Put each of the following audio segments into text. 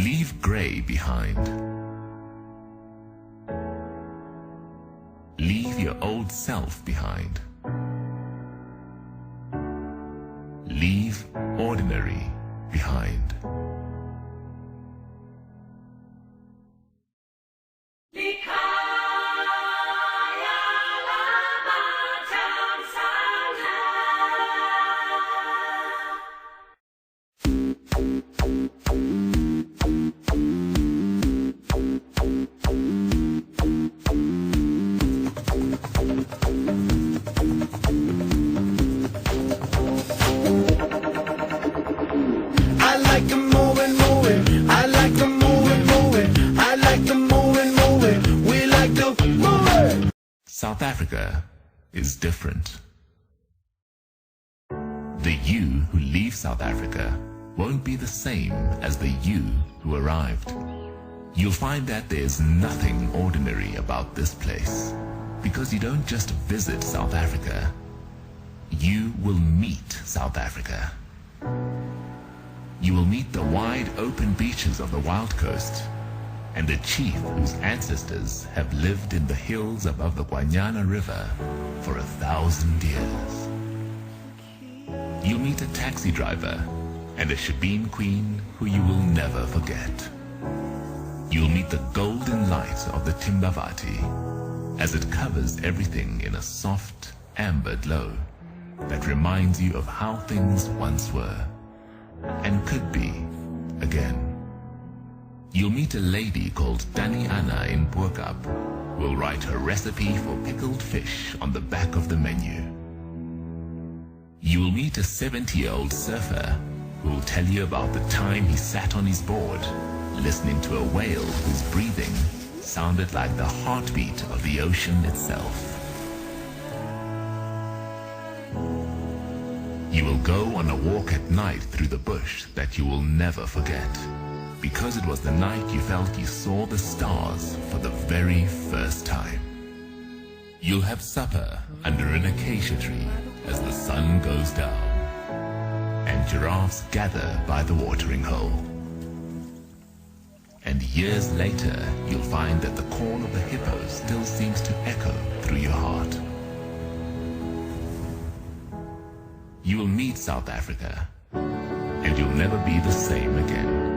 Leave grey behind. Leave your old self behind. Leave ordinary behind. South Africa is different. The you who leave South Africa won't be the same as the you who arrived. You'll find that there's nothing ordinary about this place, because you don't just visit South Africa, you will meet South Africa. You will meet the wide open beaches of the Wild Coast, and a chief whose ancestors have lived in the hills above the Guanyana River for 1,000 years. You'll meet a taxi driver and a shebeen queen who you will never forget. You'll meet the golden light of the Timbavati as it covers everything in a soft amber glow that reminds you of how things once were and could be again. You'll meet a lady called Dani Anna in Boerkap, who will write her recipe for pickled fish on the back of the menu. You'll meet a 70-year-old surfer who will tell you about the time he sat on his board, listening to a whale whose breathing sounded like the heartbeat of the ocean itself. You will go on a walk at night through the bush that you will never forget, because it was the night you felt you saw the stars for the very first time. You'll have supper under an acacia tree as the sun goes down, and giraffes gather by the watering hole. And years later, you'll find that the call of the hippo still seems to echo through your heart. You will meet South Africa, and you'll never be the same again.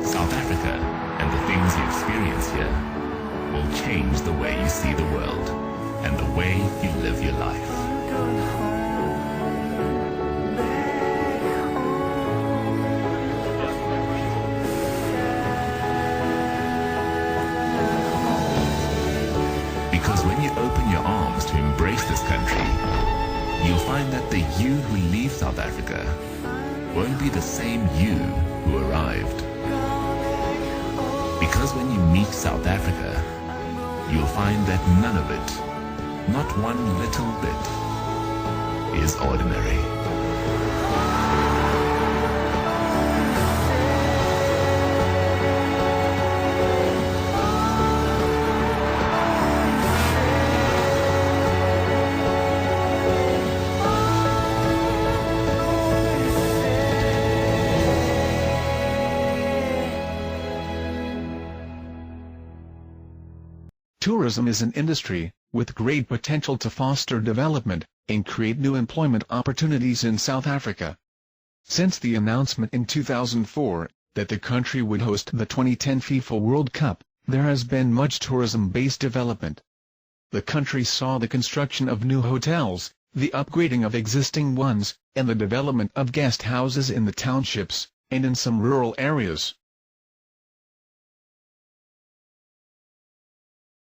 South Africa and the things you experience here will change the way you see the world and the way you live your life. Because when you open your arms to embrace this country, you'll find that the you who leave South Africa won't be the same you who arrived. Because when you meet South Africa, you'll find that none of it, not one little bit, is ordinary. Tourism is an industry with great potential to foster development and create new employment opportunities in South Africa. Since the announcement in 2004 that the country would host the 2010 FIFA World Cup, there has been much tourism-based development. The country saw the construction of new hotels, the upgrading of existing ones, and the development of guest houses in the townships and in some rural areas.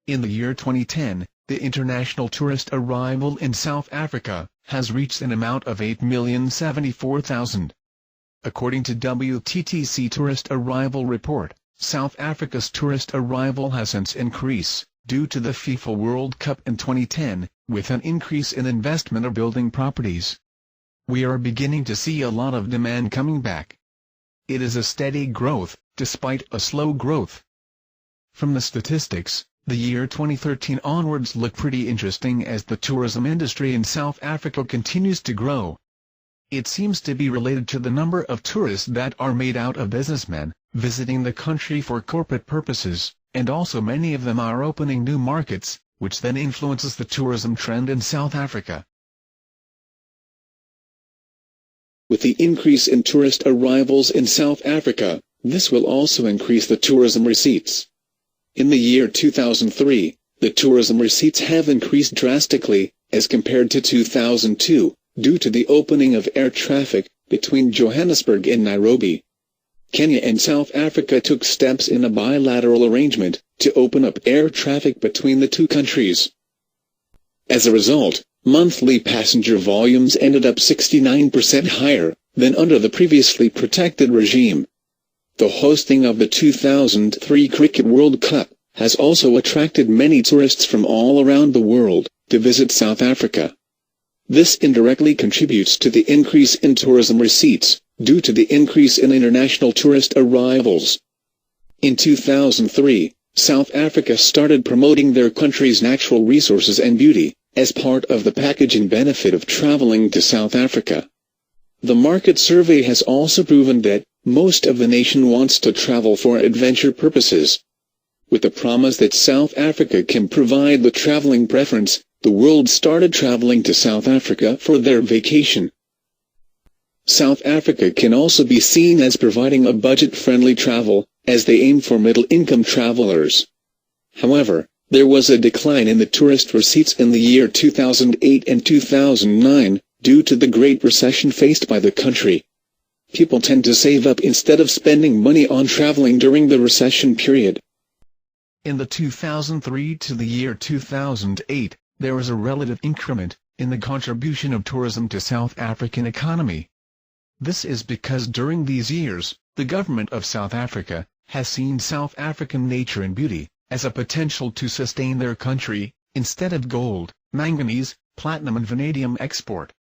In the year 2010, the international tourist arrival in South Africa has reached an amount of 8,074,000. According to WTTC Tourist Arrival Report, South Africa's tourist arrival has since increased, due to the FIFA World Cup in 2010, with an increase in investment of building properties. We are beginning to see a lot of demand coming back. It is a steady growth, despite a slow growth. From the statistics, The year 2013 onwards look pretty interesting as the tourism industry in South Africa continues to grow. It seems to be related to the number of tourists that are made out of businessmen visiting the country for corporate purposes, and also many of them are opening new markets, which then influences the tourism trend in South Africa. With the increase in tourist arrivals in South Africa, this will also increase the tourism receipts. In the year 2003, the tourism receipts have increased drastically, as compared to 2002, due to the opening of air traffic between Johannesburg and Nairobi. Kenya and South Africa took steps in a bilateral arrangement to open up air traffic between the two countries. As a result, monthly passenger volumes ended up 69% higher than under the previously protected regime. The hosting of the 2003 Cricket World Cup has also attracted many tourists from all around the world to visit South Africa. This indirectly contributes to the increase in tourism receipts, due to the increase in international tourist arrivals. In 2003, South Africa started promoting their country's natural resources and beauty, as part of the package and benefit of traveling to South Africa. The market survey has also proven that most of the nation wants to travel for adventure purposes. With the promise that South Africa can provide the traveling preference, the world started traveling to South Africa for their vacation. South Africa can also be seen as providing a budget-friendly travel, as they aim for middle-income travelers. However, there was a decline in the tourist receipts in the year 2008 and 2009, due to the Great Recession faced by the country. People tend to save up instead of spending money on traveling during the recession period. In the 2003 to the year 2008, there was a relative increment in the contribution of tourism to South African economy. This is because during these years, the government of South Africa has seen South African nature and beauty as a potential to sustain their country, instead of gold, manganese, platinum and vanadium export.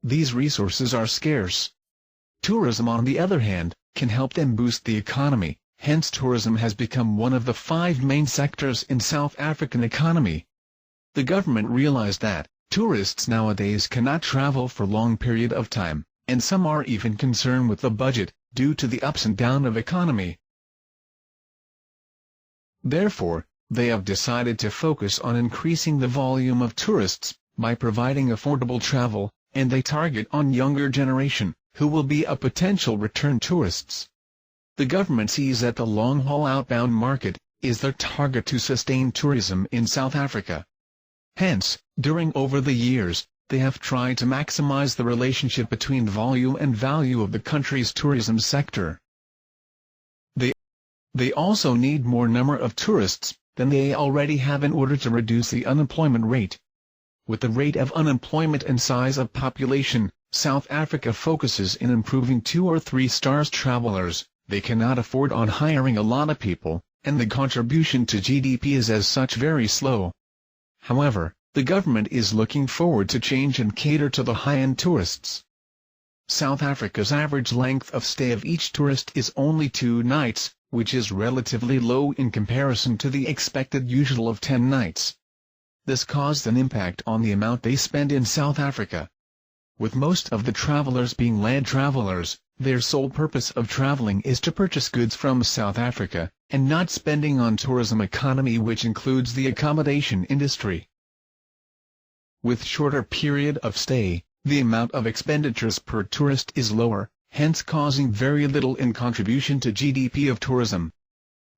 These resources are scarce. Tourism, on the other hand, can help them boost the economy, hence tourism has become one of the 5 main sectors in South African economy. The government realized that tourists nowadays cannot travel for long period of time, and some are even concerned with the budget, due to the ups and downs of economy. Therefore, they have decided to focus on increasing the volume of tourists, by providing affordable travel, and they target on younger generation, who will be a potential return tourists. The government sees that the long-haul outbound market is their target to sustain tourism in South Africa. Hence, during over the years, they have tried to maximize the relationship between volume and value of the country's tourism sector. They also need more number of tourists than they already have in order to reduce the unemployment rate. With the rate of unemployment and size of population, South Africa focuses in improving 2 or 3 stars travelers. They cannot afford on hiring a lot of people, and the contribution to GDP is as such very slow. However, the government is looking forward to change and cater to the high-end tourists. South Africa's average length of stay of each tourist is only 2 nights, which is relatively low in comparison to the expected usual of 10 nights. This caused an impact on the amount they spend in South Africa. With most of the travelers being land travelers, their sole purpose of traveling is to purchase goods from South Africa, and not spending on tourism economy, which includes the accommodation industry. With shorter period of stay, the amount of expenditures per tourist is lower, hence causing very little in contribution to GDP of tourism.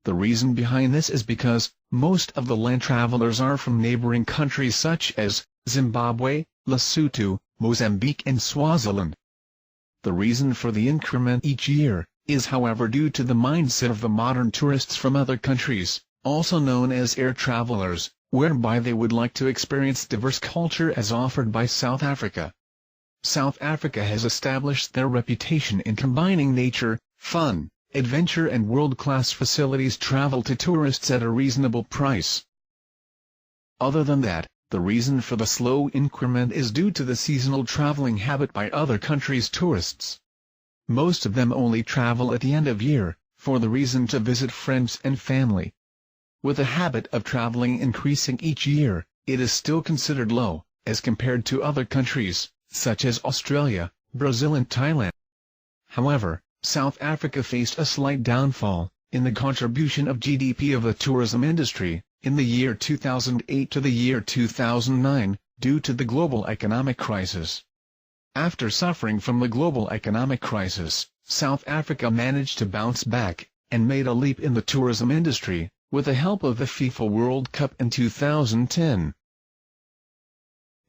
The reason behind this is because most of the land travelers are from neighboring countries such as Zimbabwe, Lesotho, Mozambique and Swaziland. The reason for the increment each year is, however, due to the mindset of the modern tourists from other countries, also known as air travelers, whereby they would like to experience diverse culture as offered by South Africa. South Africa has established their reputation in combining nature, fun, adventure and world-class facilities travel to tourists at a reasonable price. Other than that, the reason for the slow increment is due to the seasonal traveling habit by other countries' tourists. Most of them only travel at the end of year, for the reason to visit friends and family. with a habit of traveling increasing each year, it is still considered low, as compared to other countries, such as Australia, Brazil and Thailand. However, South Africa faced a slight downfall in the contribution of GDP of the tourism industry in the year 2008 to the year 2009, due to the global economic crisis. After suffering from the global economic crisis, South Africa managed to bounce back, and made a leap in the tourism industry, with the help of the FIFA World Cup in 2010.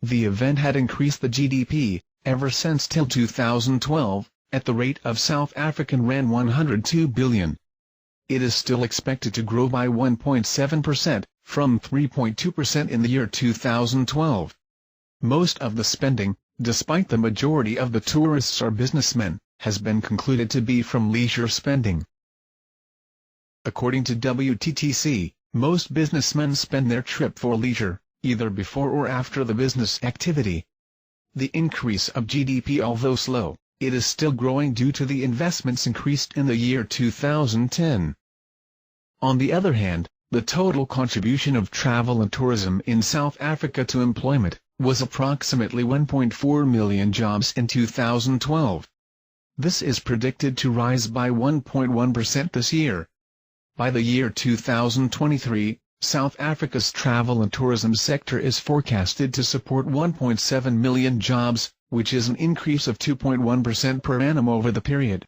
The event had increased the GDP, ever since till 2012, at the rate of South African rand 102 billion. It is still expected to grow by 1.7%, from 3.2% in the year 2012. Most of the spending, despite the majority of the tourists are businessmen, has been concluded to be from leisure spending. According to WTTC, most businessmen spend their trip for leisure, either before or after the business activity. The increase of GDP, although slow, it is still growing due to the investments increased in the year 2010. On the other hand, the total contribution of travel and tourism in South Africa to employment was approximately 1.4 million jobs in 2012. This is predicted to rise by 1.1% this year. By the year 2023, South Africa's travel and tourism sector is forecasted to support 1.7 million jobs, which is an increase of 2.1% per annum over the period.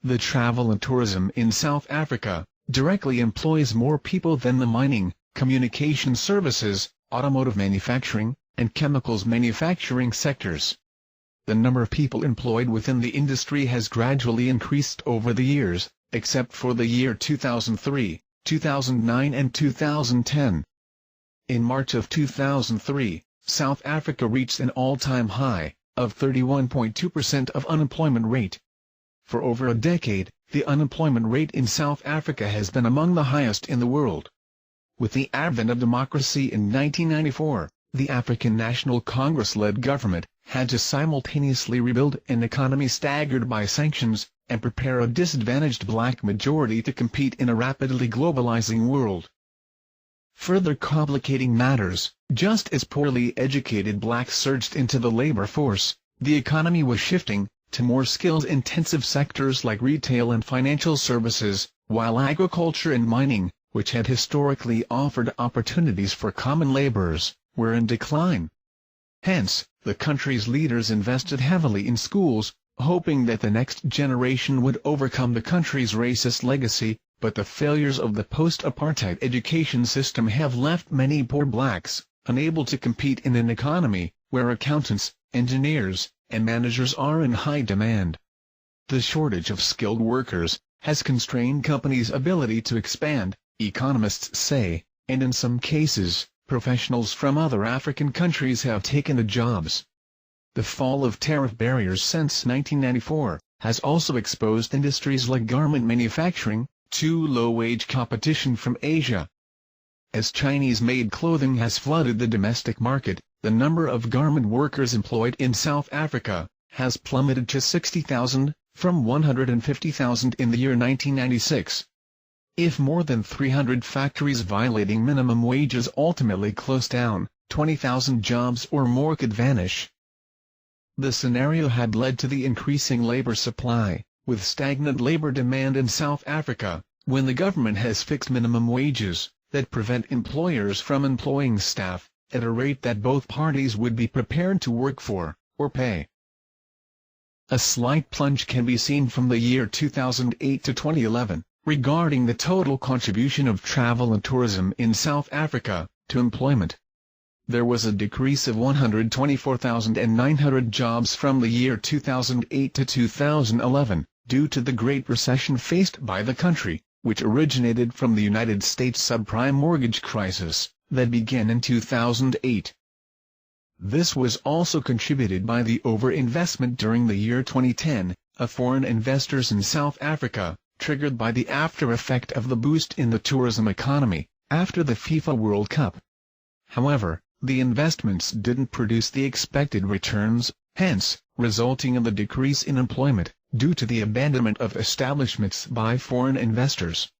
The travel and tourism in South Africa directly employs more people than the mining, communication services, automotive manufacturing, and chemicals manufacturing sectors. The number of people employed within the industry has gradually increased over the years, except for the year 2003, 2009 and 2010. In March of 2003, South Africa reached an all-time high of 31.2% of unemployment rate. For over a decade, the unemployment rate in South Africa has been among the highest in the world. With the advent of democracy in 1994, the African National Congress-led government had to simultaneously rebuild an economy staggered by sanctions, and prepare a disadvantaged black majority to compete in a rapidly globalizing world. Further complicating matters, just as poorly educated blacks surged into the labor force, the economy was shifting to more skills-intensive sectors like retail and financial services, while agriculture and mining, which had historically offered opportunities for common laborers, were in decline. Hence, the country's leaders invested heavily in schools, hoping that the next generation would overcome the country's racist legacy, but the failures of the post-apartheid education system have left many poor blacks unable to compete in an economy where accountants, engineers, and managers are in high demand. The shortage of skilled workers has constrained companies' ability to expand, economists say, and in some cases, professionals from other African countries have taken the jobs. The fall of tariff barriers since 1994 has also exposed industries like garment manufacturing to low-wage competition from Asia. As Chinese-made clothing has flooded the domestic market, the number of garment workers employed in South Africa has plummeted to 60,000, from 150,000 in the year 1996. If more than 300 factories violating minimum wages ultimately close down, 20,000 jobs or more could vanish. The scenario had led to the increasing labor supply, with stagnant labor demand in South Africa, when the government has fixed minimum wages that prevent employers from employing staff at a rate that both parties would be prepared to work for, or pay. A slight plunge can be seen from the year 2008 to 2011, regarding the total contribution of travel and tourism in South Africa to employment. There was a decrease of 124,900 jobs from the year 2008 to 2011, due to the Great Recession faced by the country, which originated from the United States subprime mortgage crisis that began in 2008. This was also contributed by the overinvestment during the year 2010 of foreign investors in South Africa, triggered by the after-effect of the boost in the tourism economy after the FIFA World Cup. However, the investments didn't produce the expected returns, hence, resulting in the decrease in employment, due to the abandonment of establishments by foreign investors.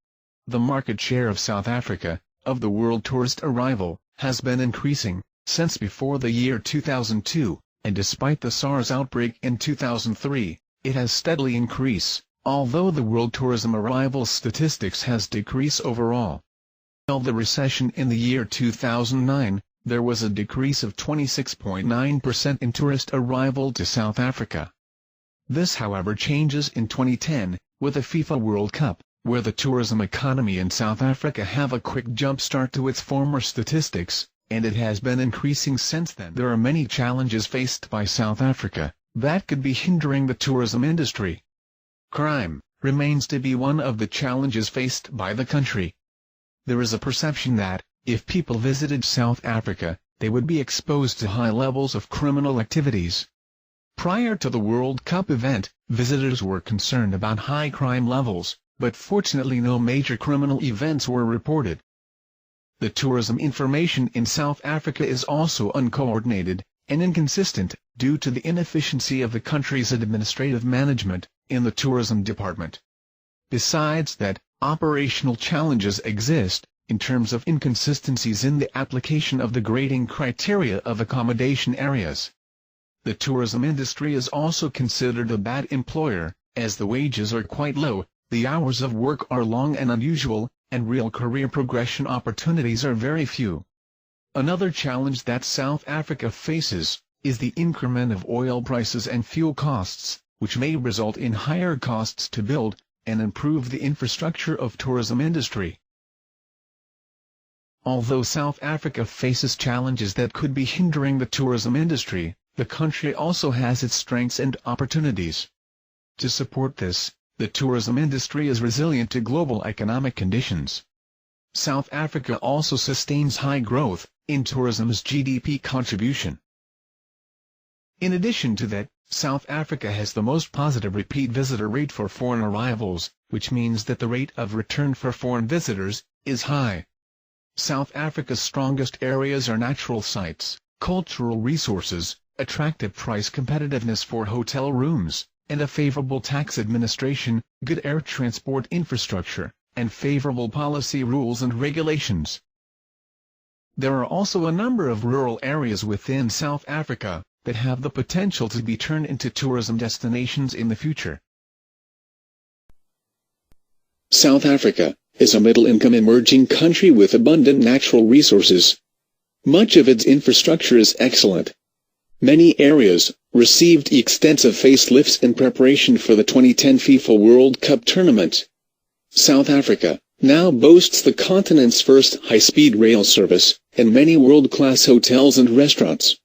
the market share of South Africa, of the world tourist arrival, has been increasing since before the year 2002, and despite the SARS outbreak in 2003, it has steadily increased, although the world tourism arrival statistics has decreased overall. Until the recession in the year 2009, there was a decrease of 26.9% in tourist arrival to South Africa. This however changes in 2010, with the FIFA World Cup, where the tourism economy in South Africa have a quick jump start to its former statistics, and it has been increasing since then. There are many challenges faced by South Africa that could be hindering the tourism industry. Crime remains to be one of the challenges faced by the country. There is a perception that, if people visited South Africa, they would be exposed to high levels of criminal activities. Prior to the World Cup event, visitors were concerned about high crime levels, but fortunately no major criminal events were reported. The tourism information in South Africa is also uncoordinated and inconsistent due to the inefficiency of the country's administrative management in the tourism department. Besides that, operational challenges exist in terms of inconsistencies in the application of the grading criteria of accommodation areas. The tourism industry is also considered a bad employer, as the wages are quite low, the hours of work are long and unusual, and real career progression opportunities are very few. Another challenge that South Africa faces is the increment of oil prices and fuel costs, which may result in higher costs to build and improve the infrastructure of tourism industry. Although South Africa faces challenges that could be hindering the tourism industry, the country also has its strengths and opportunities. To support this, the tourism industry is resilient to global economic conditions. South Africa also sustains high growth in tourism's GDP contribution. In addition to that, South Africa has the most positive repeat visitor rate for foreign arrivals, which means that the rate of return for foreign visitors is high. South Africa's strongest areas are natural sites, cultural resources, attractive price competitiveness for hotel rooms, and a favorable tax administration, good air transport infrastructure, and favorable policy rules and regulations. There are also a number of rural areas within South Africa that have the potential to be turned into tourism destinations in the future. South Africa is a middle-income emerging country with abundant natural resources. Much of its infrastructure is excellent. Many areas received extensive facelifts in preparation for the 2010 FIFA World Cup tournament. South Africa now boasts the continent's first high-speed rail service and many world-class hotels and restaurants.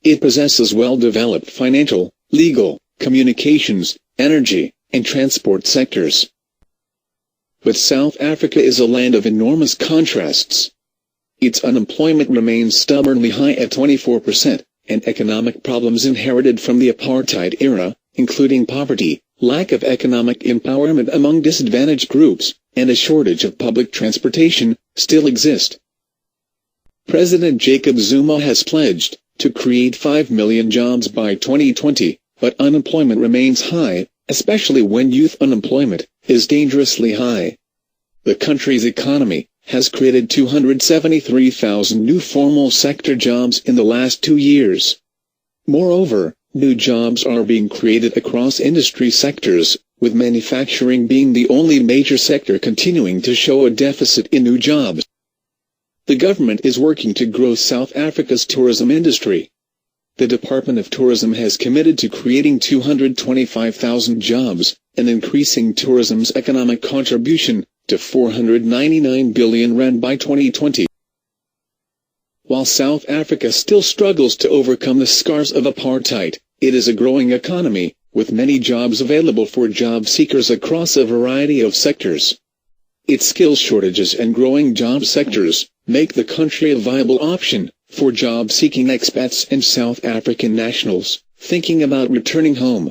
It possesses well-developed financial, legal, communications, energy, and transport sectors. But South Africa is a land of enormous contrasts. Its unemployment remains stubbornly high at 24%, and economic problems inherited from the apartheid era, including poverty, lack of economic empowerment among disadvantaged groups, and a shortage of public transportation, still exist. President Jacob Zuma has pledged to create 5 million jobs by 2020, but unemployment remains high, especially when youth unemployment is dangerously high. The country's economy has created 273,000 new formal sector jobs in the last 2 years. Moreover, new jobs are being created across industry sectors, with manufacturing being the only major sector continuing to show a deficit in new jobs. The government is working to grow South Africa's tourism industry. The Department of Tourism has committed to creating 225,000 jobs, and increasing tourism's economic contribution to 499 billion rand by 2020. While South Africa still struggles to overcome the scars of apartheid, it is a growing economy, with many jobs available for job seekers across a variety of sectors. Its skills shortages and growing job sectors make the country a viable option for job-seeking expats and South African nationals thinking about returning home.